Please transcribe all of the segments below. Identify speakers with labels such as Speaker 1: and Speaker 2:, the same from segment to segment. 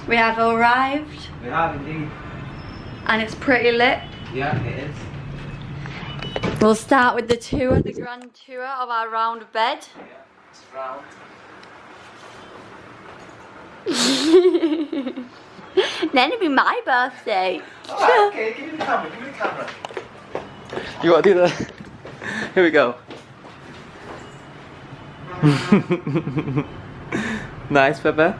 Speaker 1: We have arrived.
Speaker 2: We have indeed.
Speaker 1: And it's pretty lit.
Speaker 2: Yeah, it is.
Speaker 1: We'll start with the tour, the grand tour of our round bed.
Speaker 2: Yeah, it's round.
Speaker 1: Then it'll be my birthday.
Speaker 2: Alright, okay, give me the camera, give me the camera.
Speaker 3: You want to do that? Here we go. Nice, Pepper.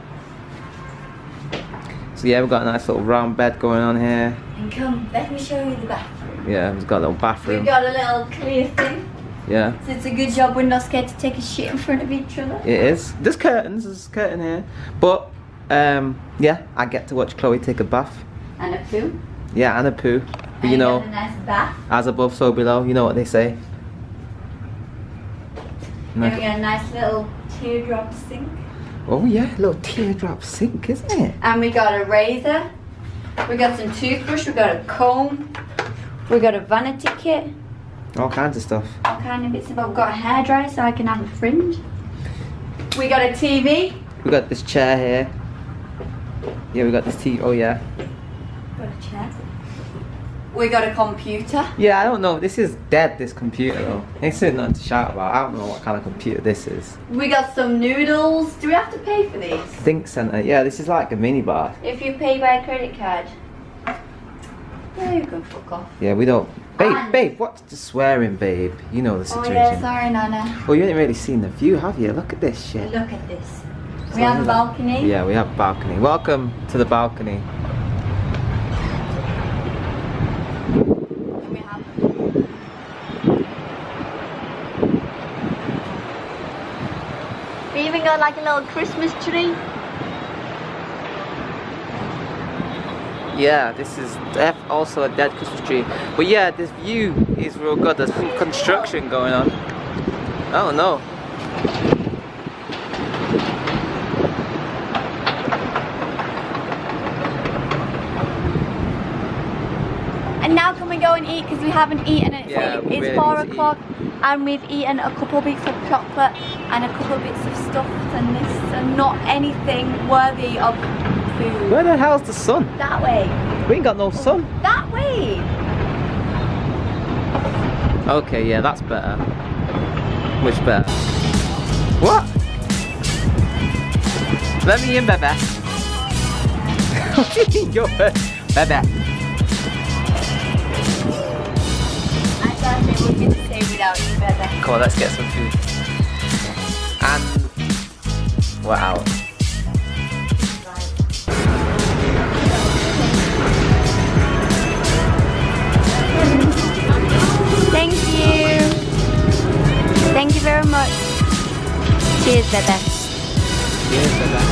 Speaker 3: So yeah, we've got a nice little round bed going on here.
Speaker 1: And come, let me show you the bathroom.
Speaker 3: Yeah, we've got a little bathroom.
Speaker 1: We've got a little clear thing.
Speaker 3: Yeah.
Speaker 1: So it's a good job we're not scared to take a shit in front of each other.
Speaker 3: It is. There's curtains, there's a curtain here. But, yeah, I get to watch Chloe take a bath.
Speaker 1: And a poo.
Speaker 3: Yeah, and a poo.
Speaker 1: And
Speaker 3: you know,
Speaker 1: got a nice bath.
Speaker 3: as above, so below. You know what they say.
Speaker 1: Then we got a nice little teardrop sink.
Speaker 3: Oh yeah, a little teardrop sink, isn't it?
Speaker 1: And we got a razor. We got some toothbrush. We got a comb. We got a vanity kit.
Speaker 3: All kinds of stuff.
Speaker 1: All kind of bits. We've got a hairdryer so I can have a fringe. We got a TV.
Speaker 3: We got this chair here. Yeah, we got this TV. Oh yeah.
Speaker 1: Got a chair. We got a computer.
Speaker 3: Yeah, I don't know. This is dead, this computer though. It's nothing to shout about. I don't know what kind of computer this is.
Speaker 1: We got some noodles. Do we have to pay for these?
Speaker 3: Think Centre. Yeah, this is like a mini bar.
Speaker 1: If you pay by credit card. Yeah, you can fuck off.
Speaker 3: Yeah, we don't. Babe,
Speaker 1: And-
Speaker 3: babe, what's the swearing, babe? You know the
Speaker 1: Oh
Speaker 3: situation.
Speaker 1: yeah, sorry Nana.
Speaker 3: Oh, you ain't really seen the view, have you? Look at this shit.
Speaker 1: Look at this. We have a balcony.
Speaker 3: Yeah, we have a balcony. Welcome to the balcony.
Speaker 1: And we have we even got like a little Christmas tree.
Speaker 3: Yeah, this is also a dead Christmas tree. But yeah, this view is real good. There's some construction going on. Oh no.
Speaker 1: And now can we go and eat because we haven't eaten and
Speaker 3: Yeah, we
Speaker 1: it's
Speaker 3: really
Speaker 1: 4
Speaker 3: need to
Speaker 1: o'clock and we've eaten a couple bits of chocolate and a couple bits of stuff and this and not anything worthy of food.
Speaker 3: Where the hell's the sun?
Speaker 1: That way.
Speaker 3: We ain't got no sun.
Speaker 1: That way.
Speaker 3: Okay, yeah, that's better. Much better. What? Let me in, baby. What do you mean you're baby?
Speaker 1: I thought it would be the same without you, better.
Speaker 3: Come on, let's get some food. And we're out.
Speaker 1: Thank you. Thank you very much. Cheers, Bebe.
Speaker 3: Cheers, baby.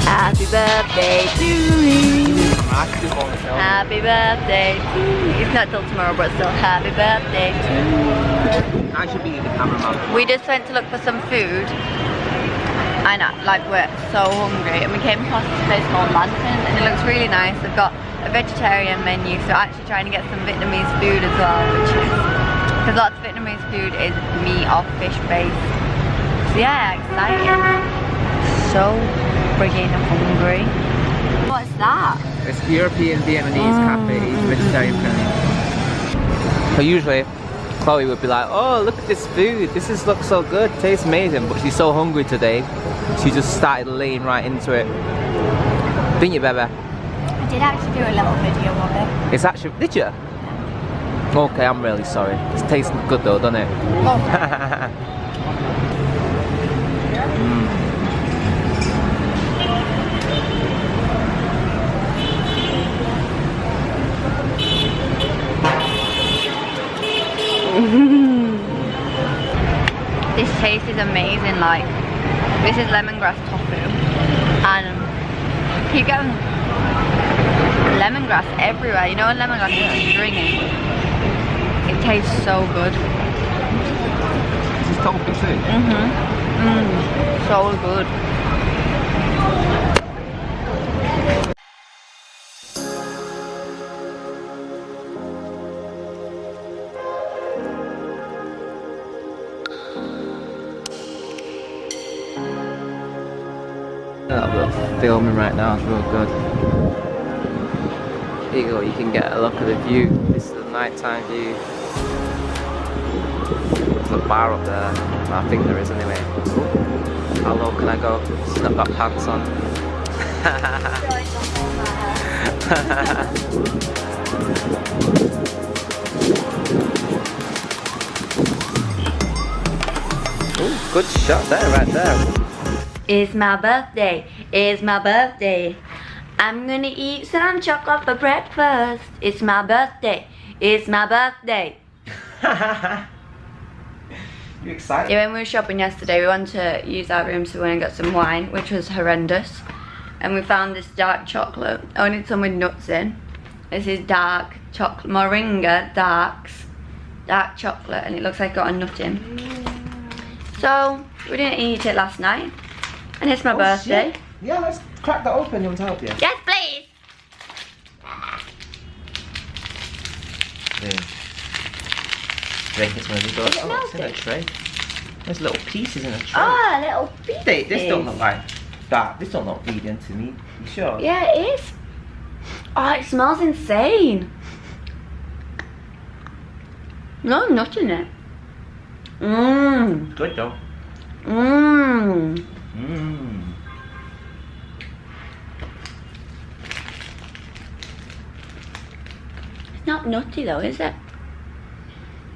Speaker 1: Happy birthday to you. Happy birthday to you. It's not till tomorrow, but still happy birthday to you.
Speaker 3: I should be the cameraman.
Speaker 1: We just went to look for some food. I know, like we're so hungry, and we came across this place called Lantern, and it looks really nice. They've got a vegetarian menu, so actually trying to get some Vietnamese food as well, which is because lots of Vietnamese food is meat or fish based. So yeah, exciting. So friggin' hungry. What's that?
Speaker 3: It's European Vietnamese cafe, it's vegetarian friendly. So usually, Chloe would be like, oh, look at this food, looks so good, tastes amazing, but she's so hungry today, she just started laying right into it. Didn't you, baby?
Speaker 1: I did actually do a little video of it.
Speaker 3: It's actually, did you? Okay, I'm really sorry. It's tasting good though, doesn't it?
Speaker 1: This taste is amazing, like, this is lemongrass tofu, and you get lemongrass everywhere, you know when lemongrass is stringy? It tastes so good.
Speaker 3: This is tofu too?
Speaker 1: So good.
Speaker 3: filming right now, it's real good. Here you go, you can get a look at the view. This is the nighttime view. There's a bar up there. Well, I think there is anyway. How low can I go? She's not got pants on. Ooh, good shot there, right there.
Speaker 1: It's my birthday. It's my birthday. I'm gonna eat some chocolate for breakfast. It's my birthday. It's my birthday.
Speaker 3: You excited?
Speaker 1: Yeah, when we were shopping yesterday, we wanted to use our room so we went and got some wine, which was horrendous. And we found this dark chocolate. I wanted some with nuts in. This is dark chocolate, moringa dark chocolate, and it looks like it got a nut in. So we didn't eat it last night, and it's my birthday.
Speaker 3: Shit. Yeah, let's crack that open. You want to help you?
Speaker 1: Yes, please.
Speaker 3: Break this one.
Speaker 1: Is it
Speaker 3: It's in a
Speaker 1: melted?
Speaker 3: tray. There's little pieces in a tray.
Speaker 1: Ah, little pieces.
Speaker 3: This don't look like that. This don't look vegan to me. You sure?
Speaker 1: Yeah, it is. Oh, it smells insane. No nut in it. Mmm.
Speaker 3: Good though.
Speaker 1: Mmm.
Speaker 3: Mmm.
Speaker 1: It's not nutty though, is it?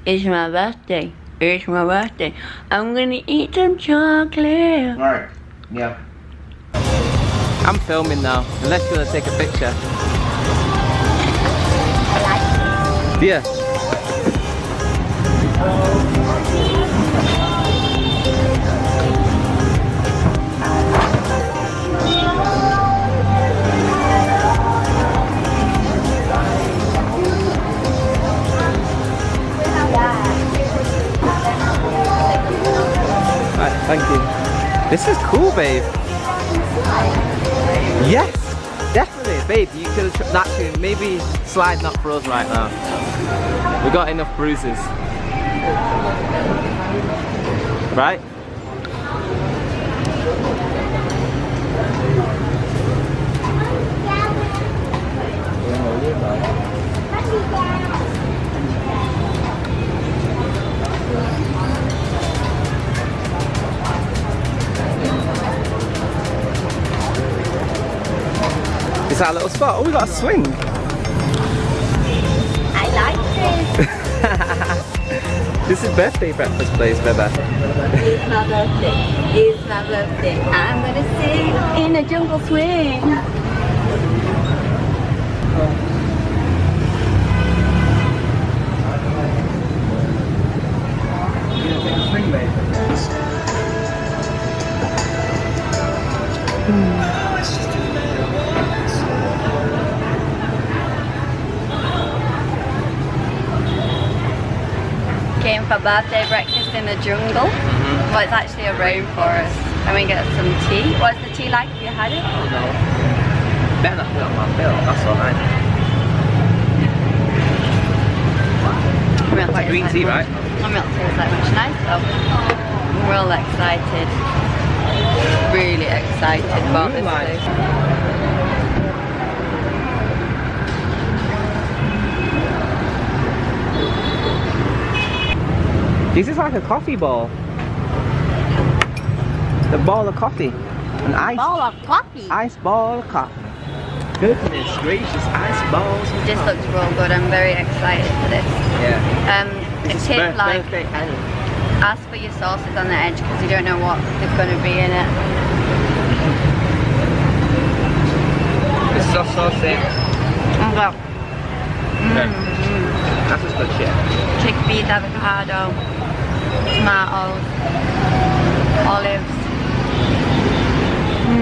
Speaker 1: It's my birthday. It's my birthday. I'm gonna eat some chocolate.
Speaker 3: Alright. Yeah. I'm filming now, unless you want to take a picture. Yeah. Right, thank you. This is cool, babe. Yes, definitely, babe. You could actually maybe slide not for us right now. We got enough bruises, right? Is that a little spot? Oh, we got a swing.
Speaker 1: I like this.
Speaker 3: This is birthday breakfast place, Beba.
Speaker 1: It's my birthday. It's my birthday. I'm gonna sing in a jungle swing.
Speaker 3: Swing, babe.
Speaker 1: Came for birthday breakfast in the jungle. Well, it's actually a rainforest. And we get some tea. What's the tea like? Have you had it?
Speaker 3: Oh no. Better not put it on my bill, that's alright.
Speaker 1: Milk
Speaker 3: Like green tea, right?
Speaker 1: My milk tastes like much nicer. I'm real excited. Really excited about this place.
Speaker 3: This is like a coffee ball. The ball of coffee. An ice
Speaker 1: Bowl of coffee.
Speaker 3: ice ball of coffee. Goodness gracious, ice balls. of
Speaker 1: This
Speaker 3: coffee.
Speaker 1: looks real good. I'm very excited for this.
Speaker 3: Yeah.
Speaker 1: A tip, like,
Speaker 3: birthday cake.
Speaker 1: ask for your sauces on the edge because you don't know what is going to be in it.
Speaker 3: It's so saucy.
Speaker 1: Well,
Speaker 3: That's just good shit.
Speaker 1: chickpeas, avocado, tomatoes, olives.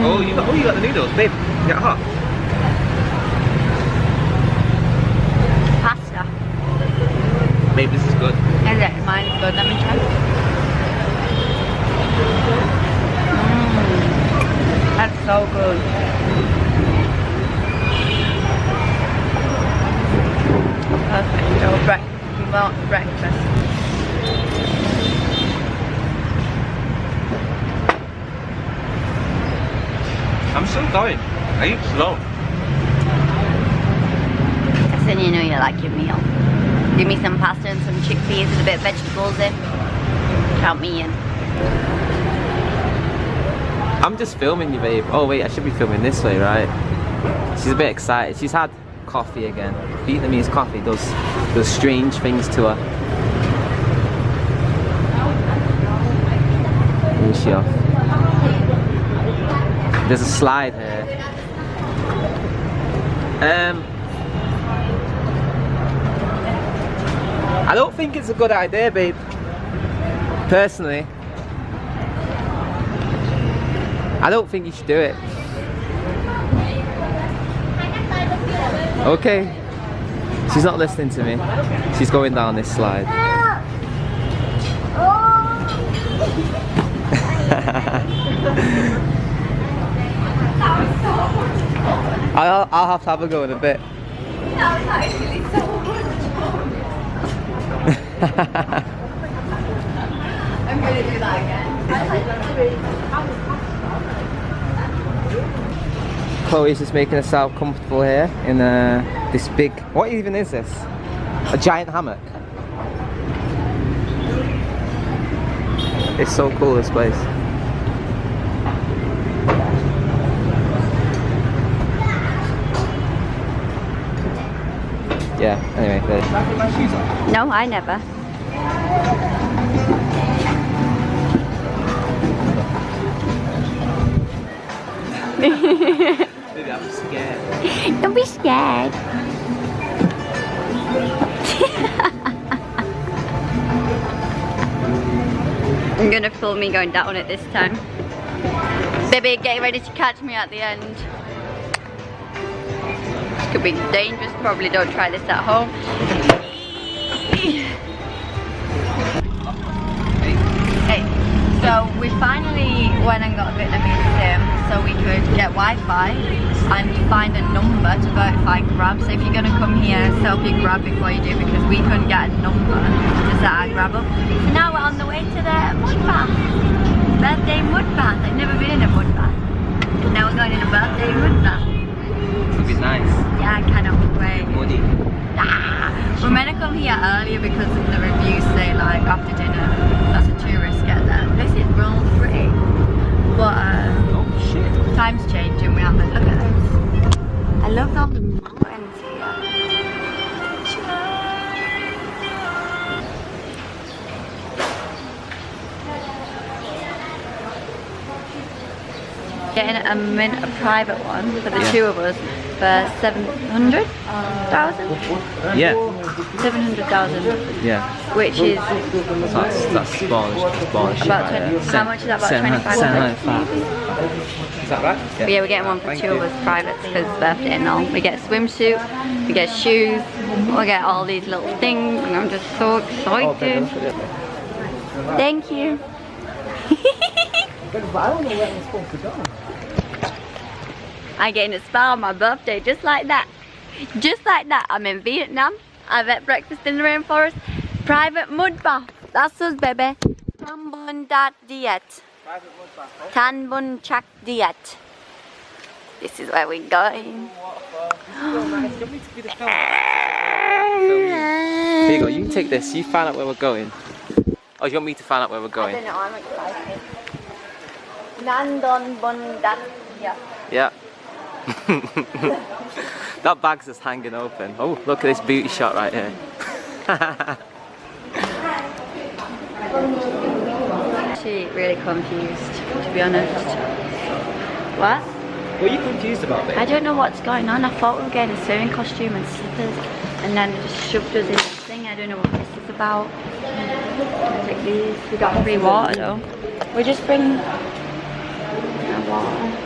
Speaker 3: Oh, you got the noodles, babe. Get hot.
Speaker 1: Pasta.
Speaker 3: Babe, this is good.
Speaker 1: Is it? Mine is good. Let me try. That's so good. Perfect. Breakfast.
Speaker 3: I'm so going. I eat slow.
Speaker 1: Then you know you like your meal. Give me some pasta and some chickpeas with a bit of vegetables in. Count me in.
Speaker 3: I'm just filming you, babe. Oh wait, I should be filming this way, right? She's a bit excited. She's had coffee again. Vietnamese coffee does strange things to her. Where's she off? There's a slide here. I don't think it's a good idea, babe. Personally. I don't think you should do it. Okay. She's not listening to me. She's going down this slide. I'll have to have a go in a bit.
Speaker 1: That was actually so much I'm going to do that again.
Speaker 3: Chloe's just making herself comfortable here in this big... What even is this? A giant hammock? It's so cool, this place. Yeah, anyway, there.
Speaker 1: No, I never.
Speaker 3: Maybe I'm scared.
Speaker 1: Don't be scared. I'm gonna film me going down it this time. Baby, get ready to catch me at the end. This could be dangerous, probably don't try this at home. Hey, so we finally went and got a Vietnamese sim so we could get Wi-Fi and find a number to verify grab. So if you're gonna come here, selfie grab before you do, because we couldn't get a number to set our grab up. So now we're on the way to the mud bath. Birthday mud bath. I've never been in a mud bath. And now we're going in a birthday mud bath.
Speaker 3: It'll be nice.
Speaker 1: Yeah, I cannot wait.
Speaker 3: Muddy.
Speaker 1: Ah, we're meant to come here earlier because the reviews say like after dinner, as a tourist get there. This is real pretty. But
Speaker 3: Oh shit.
Speaker 1: time's changing, we haven't. Look at this. I love all the mountains here. Getting a private one for the two of us for 700,000?
Speaker 3: Yeah.
Speaker 1: 700,000.
Speaker 3: Yeah.
Speaker 1: Which is
Speaker 3: That's smallish.
Speaker 1: about 20. How much is that? About 25 quid?
Speaker 3: Is that right?
Speaker 1: But yeah, we're getting one for two of us privates because it's birthday and all. We get a swimsuit, we get shoes, we get all these little things, and I'm just so excited. Thank you.
Speaker 2: I don't know where I'm supposed to go.
Speaker 1: I get in a spa on my birthday just like that. Just like that. I'm in Vietnam. I've had breakfast in the rainforest. Private mud bath. That's us, baby. Tan bun dat diet. Tan bun chak diet. This is where we're going.
Speaker 3: Here you go, you can take this. You find out where we're going. Oh, you want me to find out where we're
Speaker 1: I
Speaker 3: going?
Speaker 1: don't know, I'm excited. Nan don bun dat diet.
Speaker 3: Yeah. That bag's just hanging open. Oh, look at this beauty shot right here.
Speaker 1: Actually really confused, to be honest. What?
Speaker 3: What are you confused about, babe?
Speaker 1: I don't know what's going on. I thought we were getting a swimming costume and slippers, and then they just shoved us in this thing. I don't know what this is about. Take these. We got free water though. We just bring water.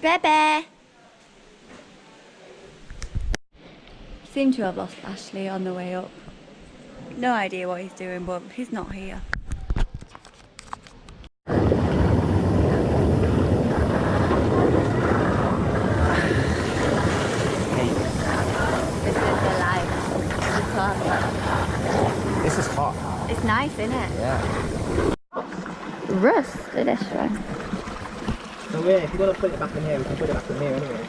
Speaker 1: Bebe! Seem to have lost Ashley on the way up. No idea what he's doing, but he's not here.
Speaker 3: This is hot.
Speaker 1: It's nice, isn't it?
Speaker 3: Yeah.
Speaker 1: Rust, this one.
Speaker 3: So yeah, if you want to put it back in here, we can put it back in here anyway.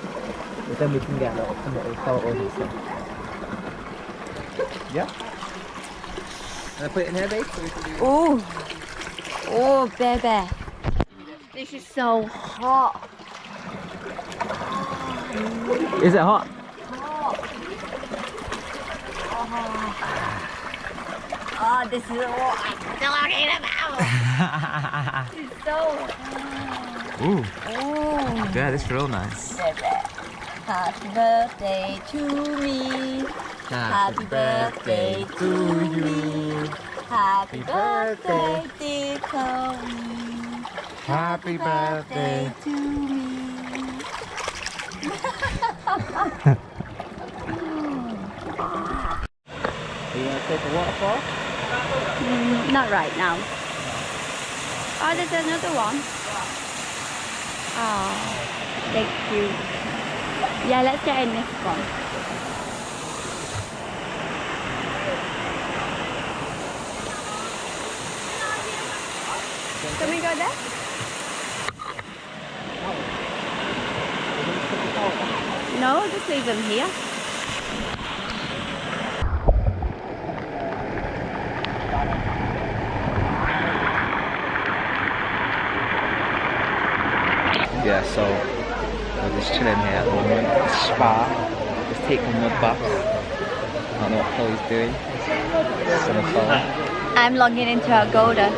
Speaker 3: But then we can get some little photos and stuff. Yeah. Can I put it in here, babe? So we can do...
Speaker 1: Oh, oh, baby. This is so hot.
Speaker 3: Is it hot?
Speaker 1: Oh, this is what I'm talking about. This is so.
Speaker 3: Ooh.
Speaker 1: Oh.
Speaker 3: Yeah, this is real nice.
Speaker 1: Happy birthday to me. Happy birthday to you. Happy birthday, dear Chloe.
Speaker 3: Happy birthday
Speaker 1: to me.
Speaker 3: Are you gonna take a waterfall?
Speaker 1: Not right now. Oh, there's another one. Oh, they're cute. Yeah, let's get in this one. Can we go there? No, just leave them here.
Speaker 3: Yeah, so we're just chilling here at the moment. Spa. Just taking a mud bath. I don't know what Chloe's doing. It's on the phone.
Speaker 1: I'm logging into Agoda.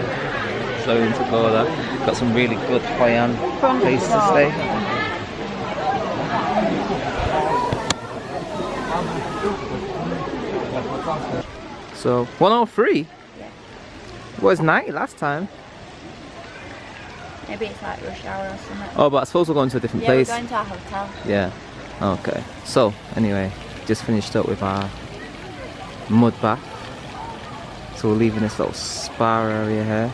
Speaker 3: So into Gola. Got some really good Hawaiian place to stay. So 103?
Speaker 1: Yeah.
Speaker 3: It was 90 last time.
Speaker 1: Maybe it's like rush hour or something.
Speaker 3: Oh, but I suppose we're going to a different
Speaker 1: Yeah,
Speaker 3: place.
Speaker 1: we're going to our hotel.
Speaker 3: Yeah. Okay. So anyway, just finished up with our mud bath. So we're leaving this little spa area here.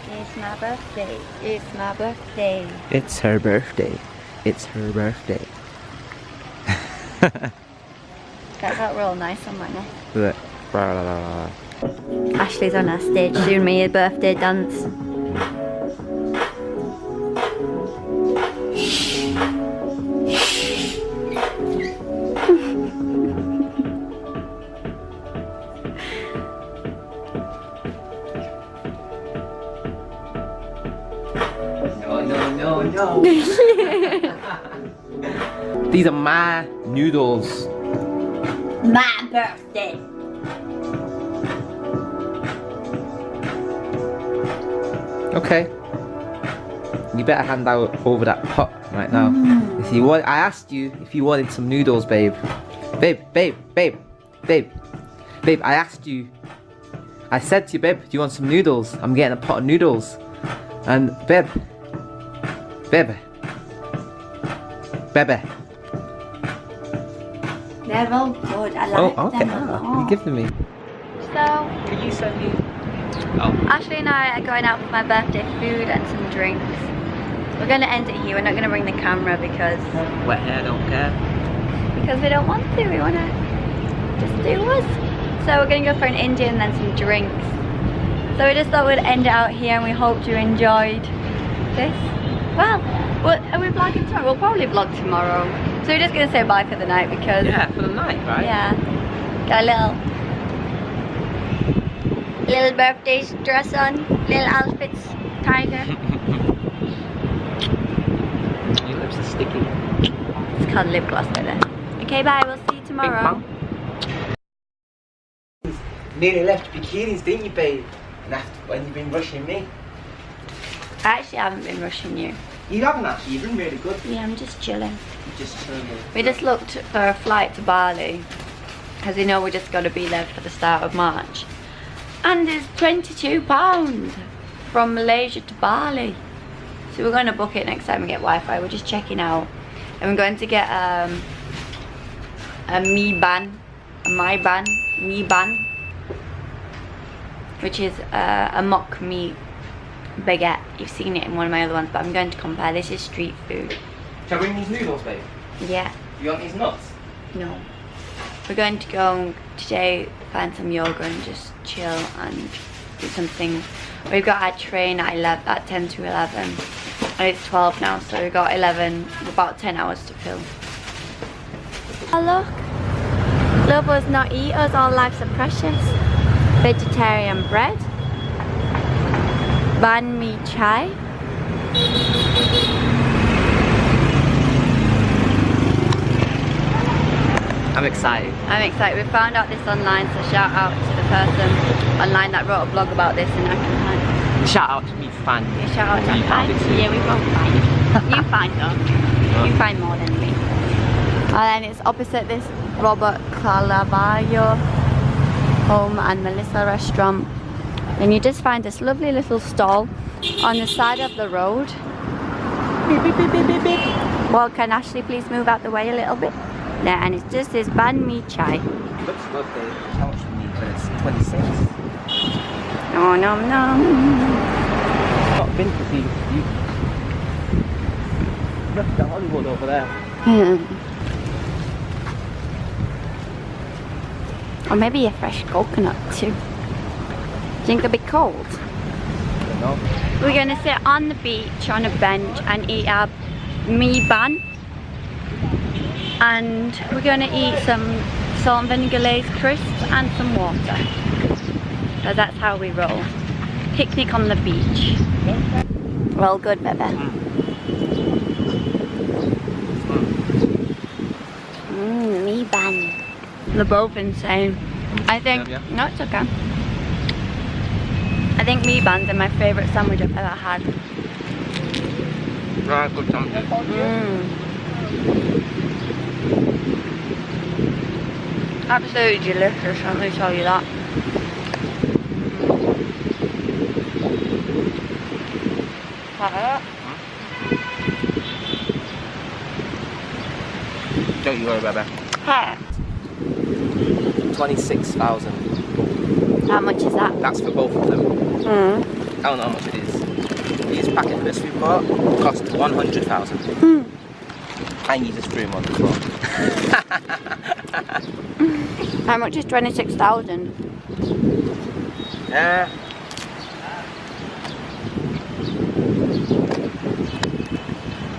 Speaker 1: It's my birthday. It's my birthday.
Speaker 3: It's her birthday. It's her birthday.
Speaker 1: That felt real nice on my neck.
Speaker 3: Look. Blah, blah, blah, blah.
Speaker 1: Ashley's on our stage doing me a birthday dance.
Speaker 3: No. These are my noodles.
Speaker 1: My birthday.
Speaker 3: Okay. You better hand out over that pot right now. If you want, I asked you if you wanted some noodles, babe. Babe. I asked you. I said to you, babe, do you want some noodles? I'm getting a pot of noodles. And babe.
Speaker 1: They're all good. I like
Speaker 3: Oh, okay.
Speaker 1: them a lot.
Speaker 3: You give them me.
Speaker 1: So,
Speaker 3: Can you send me? Oh.
Speaker 1: Ashley and I are going out for my birthday food and some drinks. We're going to end it here. We're not going to bring the camera because
Speaker 3: Wet hair, don't care.
Speaker 1: we don't want to. We want to just do us. So we're going to go for an Indian and then some drinks. So we just thought we'd end it out here and we hope you enjoyed this. Well, are we vlogging tomorrow? We'll probably vlog tomorrow. So we're just going to say bye for the night because...
Speaker 3: Yeah, for the night, right?
Speaker 1: Yeah. Got a little birthday dress on. Little outfits. Tiger.
Speaker 3: Your lips are sticky.
Speaker 1: It's called lip gloss by then. Okay, bye. We'll see you tomorrow.
Speaker 3: Nearly left bikinis, didn't you, babe? And after, when you've been rushing me.
Speaker 1: I actually haven't been rushing you.
Speaker 3: You haven't actually, you've been really good.
Speaker 1: Yeah, I'm just chilling.
Speaker 3: You just chilling.
Speaker 1: We just looked for a flight to Bali because we know we're just going to be there for the start of March. And it's £22 from Malaysia to Bali. So we're going to book it next time we get Wi-Fi. We're just checking out. And we're going to get a mee ban, which is a mock meat baguette. You've seen it in one of my other ones, but I'm going to compare. This is street food.
Speaker 3: Shall I bring these noodles, babe?
Speaker 1: Yeah.
Speaker 3: You want these nuts?
Speaker 1: No. We're going to go today, find some yoga and just chill and do something. We've got our train at 10 to 11. And it's 12 now, so we've got 11, about 10 hours to film. Oh look. Lovers not eaters, all lives are precious. Vegetarian bread. Banh mi chai.
Speaker 3: I'm excited.
Speaker 1: I'm excited. We found out this online, so shout out to the person online that wrote a blog about this and I can find.
Speaker 3: Shout out to me, fan.
Speaker 1: Yeah, shout out to
Speaker 3: You
Speaker 1: me.
Speaker 3: found it too.
Speaker 1: Yeah, we both find it. You find them. You find more than me. And then it's opposite this Robert Calaballo home and Melissa restaurant. And you just find this lovely little stall on the side of the road. Beep, beep, beep, beep, beep, beep. Well, can Ashley please move out the way a little bit? Yeah, and it's just this banh mi chai.
Speaker 3: Looks good, babe. How much do you need? But it's 26.
Speaker 1: No, no, no.
Speaker 3: Not been to see you. Look at the Hollywood over there.
Speaker 1: Or maybe a fresh coconut too. Think it'll be cold?
Speaker 3: I don't know.
Speaker 1: We're gonna sit on the beach on a bench and eat our mi bun. And we're gonna eat some salt and vinegar Lay's crisps and some water. So that's how we roll. Picnic on the beach. Roll good, baby. Mi bun. They're both insane. I think,
Speaker 3: Yeah.
Speaker 1: no, it's okay. I think mi buns are my favourite sandwich I've ever had.
Speaker 3: Right, good something.
Speaker 1: Absolutely delicious, let me tell you that.
Speaker 3: Don't you worry about that.
Speaker 1: Hey,
Speaker 3: 26,000.
Speaker 1: how much is that?
Speaker 3: That's for both of them. I don't know how much it is. These packet lists we've got cost 100,000. And you just threw them on the floor.
Speaker 1: How much is 26,000?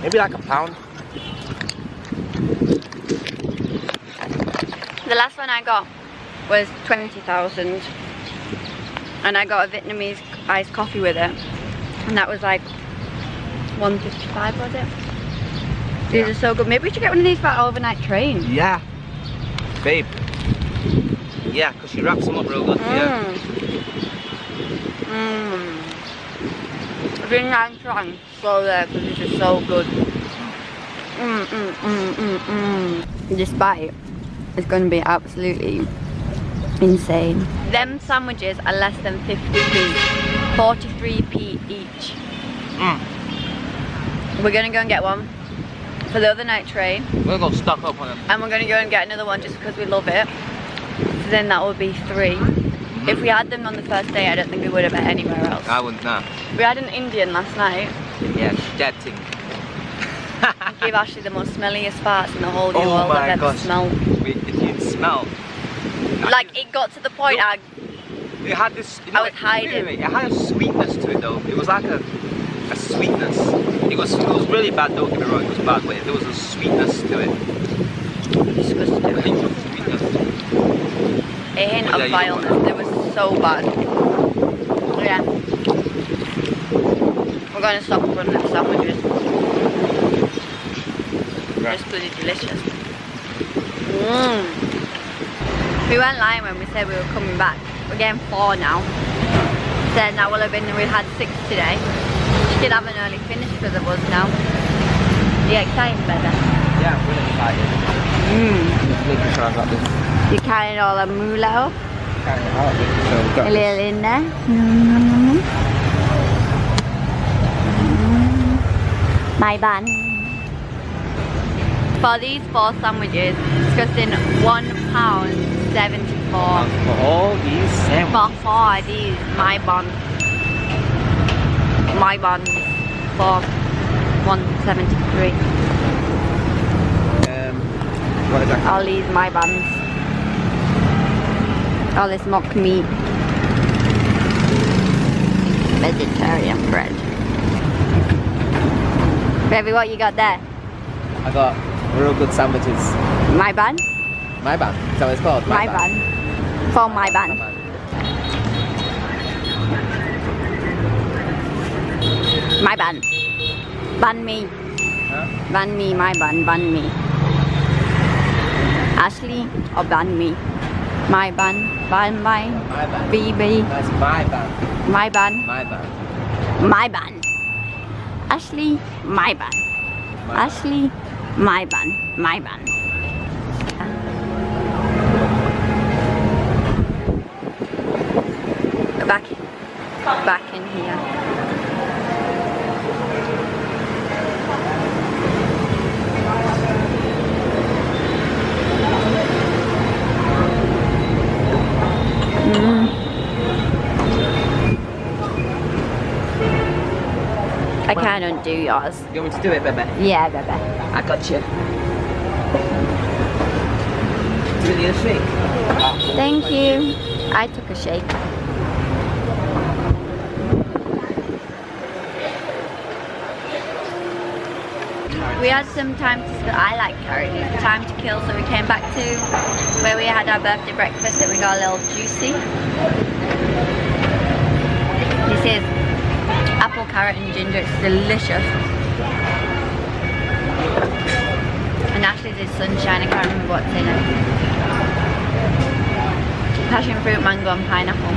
Speaker 3: Maybe like £1.
Speaker 1: The last one I got was 20,000. And I got a Vietnamese iced coffee with it. And that was like 155, was it? These are so good. Maybe we should get one of these for our overnight train.
Speaker 3: Yeah. Babe. Yeah, because she wraps them up real good. Yeah.
Speaker 1: If you're in Nha Trang, go there because this is so good. This bite is going to be absolutely insane. Them sandwiches are less than 50p. 43p each. We're going to go and get one for the other night train.
Speaker 3: We're going to stock up on them.
Speaker 1: And we're going to go and get another one just because we love it. So then that would be 3. If we had them on the first day, I don't think we would have been anywhere else.
Speaker 3: I wouldn't know.
Speaker 1: We had an Indian last night.
Speaker 3: Yeah, dead thing.
Speaker 1: Gave Ashley the most smelliest farts in the whole new
Speaker 3: Oh
Speaker 1: world
Speaker 3: my
Speaker 1: I've ever
Speaker 3: gosh.
Speaker 1: smelled.
Speaker 3: Wait, if you smell.
Speaker 1: Like it got to the point
Speaker 3: It had this. You
Speaker 1: I
Speaker 3: know,
Speaker 1: was hiding.
Speaker 3: It had a sweetness to it though. It was like a sweetness. It was really bad. Don't get me wrong. It was bad, but there was a sweetness to it.
Speaker 1: disgusting.
Speaker 3: A hint of sweetness.
Speaker 1: A hint
Speaker 3: Yeah,
Speaker 1: of
Speaker 3: you
Speaker 1: violence. It was so bad. Yeah. We're going to stop and run them sandwiches. It's bloody delicious. We weren't lying when we said we were coming back. We're getting 4 now. Said that will have been, we had 6 today. She did have an early finish because of us now. Yeah, excited better.
Speaker 3: Yeah, I'm really excited. Just making sure I got this.
Speaker 1: You're carrying all the moolah.
Speaker 3: Carrying it out. So we've got
Speaker 1: A little in there. My bun. For these 4 sandwiches, it's costing £1.74.
Speaker 3: for all these sandwiches.
Speaker 1: For 4 of these, my bun. my buns for $1.73.
Speaker 3: What is that?
Speaker 1: All these my buns. All this mock meat. Vegetarian bread. Baby, what you got there?
Speaker 3: I got real good sandwiches.
Speaker 1: My bun?
Speaker 3: My bun. Is that what it's called?
Speaker 1: My bun. For my bun. My bun. Bun me.
Speaker 3: Huh?
Speaker 1: Bun me, my bun, bun me. Ashley or bun me? My bun, bun my,
Speaker 3: My bun.
Speaker 1: BB.
Speaker 3: That's my bun.
Speaker 1: My bun,
Speaker 3: My bun.
Speaker 1: my bun. Ashley, my bun. Ashley, my bun, my bun. Back in here. I can't undo yours.
Speaker 3: You want me to do it, baby?
Speaker 1: Yeah, baby.
Speaker 3: I got you. Do you need a shake?
Speaker 1: Thank you. I took a shake. We had some time to, I like carrot, time to kill, so we came back to where we had our birthday breakfast and we got a little juicy. This is apple, carrot and ginger, it's delicious. And Ashley's is sunshine, I can't remember what's in it. Passion fruit, mango and pineapple.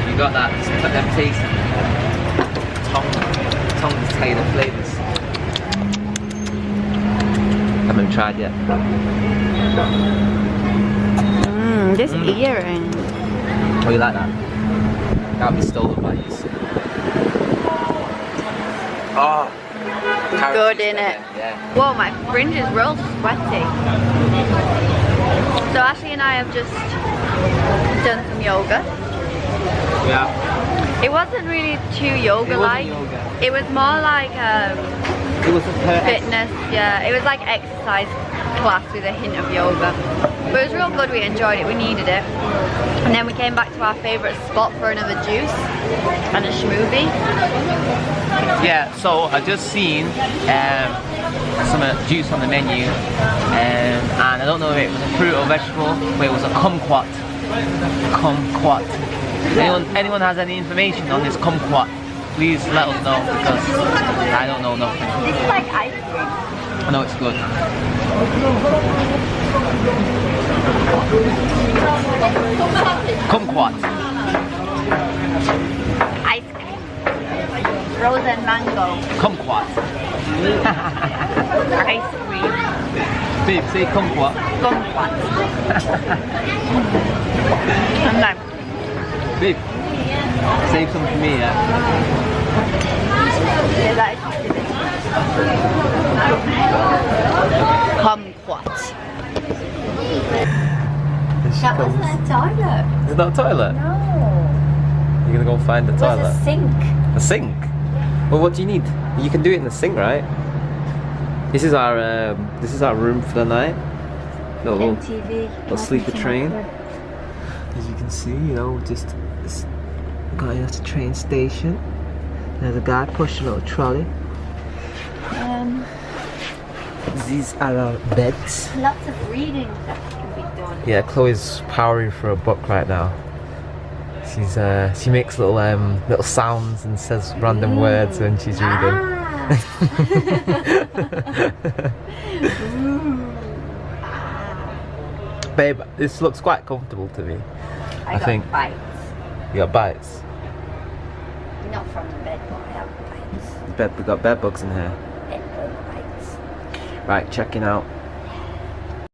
Speaker 3: You got that, taste. Tongue to tell you the flavours. Haven't tried yet.
Speaker 1: This earring.
Speaker 3: Oh, you like that? That'll be stolen by you. Oh,
Speaker 1: Good, innit?
Speaker 3: Yeah.
Speaker 1: Whoa, my fringe is real sweaty. So Ashley and I have just done some yoga.
Speaker 3: Yeah.
Speaker 1: It wasn't really too yoga-like. It was more like
Speaker 3: It was a
Speaker 1: fitness, yeah. It was like exercise class with a hint of yoga. But it was real good, we enjoyed it, we needed it. And then we came back to our favourite spot for another juice and a schmovie.
Speaker 3: Yeah, so I just seen some juice on the menu, and I don't know if it was a fruit or vegetable, but it was a kumquat. Kumquat. Anyone has any information on this kumquat? Please let us know, because I don't know nothing.
Speaker 1: This is like ice cream.
Speaker 3: I know it's good. Kumquat.
Speaker 1: Ice cream. Frozen mango.
Speaker 3: Kumquat.
Speaker 1: Ice cream.
Speaker 3: Babe, say kumquat.
Speaker 1: Kumquat. I'm like,
Speaker 3: Babe, save some for me, yeah?
Speaker 1: is that kumquat. That wasn't a toilet.
Speaker 3: It's not a toilet?
Speaker 1: No.
Speaker 3: You're gonna go find the
Speaker 1: It
Speaker 3: toilet?
Speaker 1: was a sink.
Speaker 3: A sink? Well, what do you need? You can do it in the sink, right? This is our room for the night. Little sleeper train. As you can see, you know, just got here at the train station. There's a guy pushing a little trolley. These are our beds.
Speaker 1: Lots of reading that can be done.
Speaker 3: Yeah, Chloe's powering for a book right now. She makes little sounds and says random words when she's reading. Babe, this looks quite comfortable to me. I think
Speaker 1: bites.
Speaker 3: You got bites.
Speaker 1: Not from the bed, but I have bites.
Speaker 3: We got bed bugs in here.
Speaker 1: Bed bug bites.
Speaker 3: Right, checking out.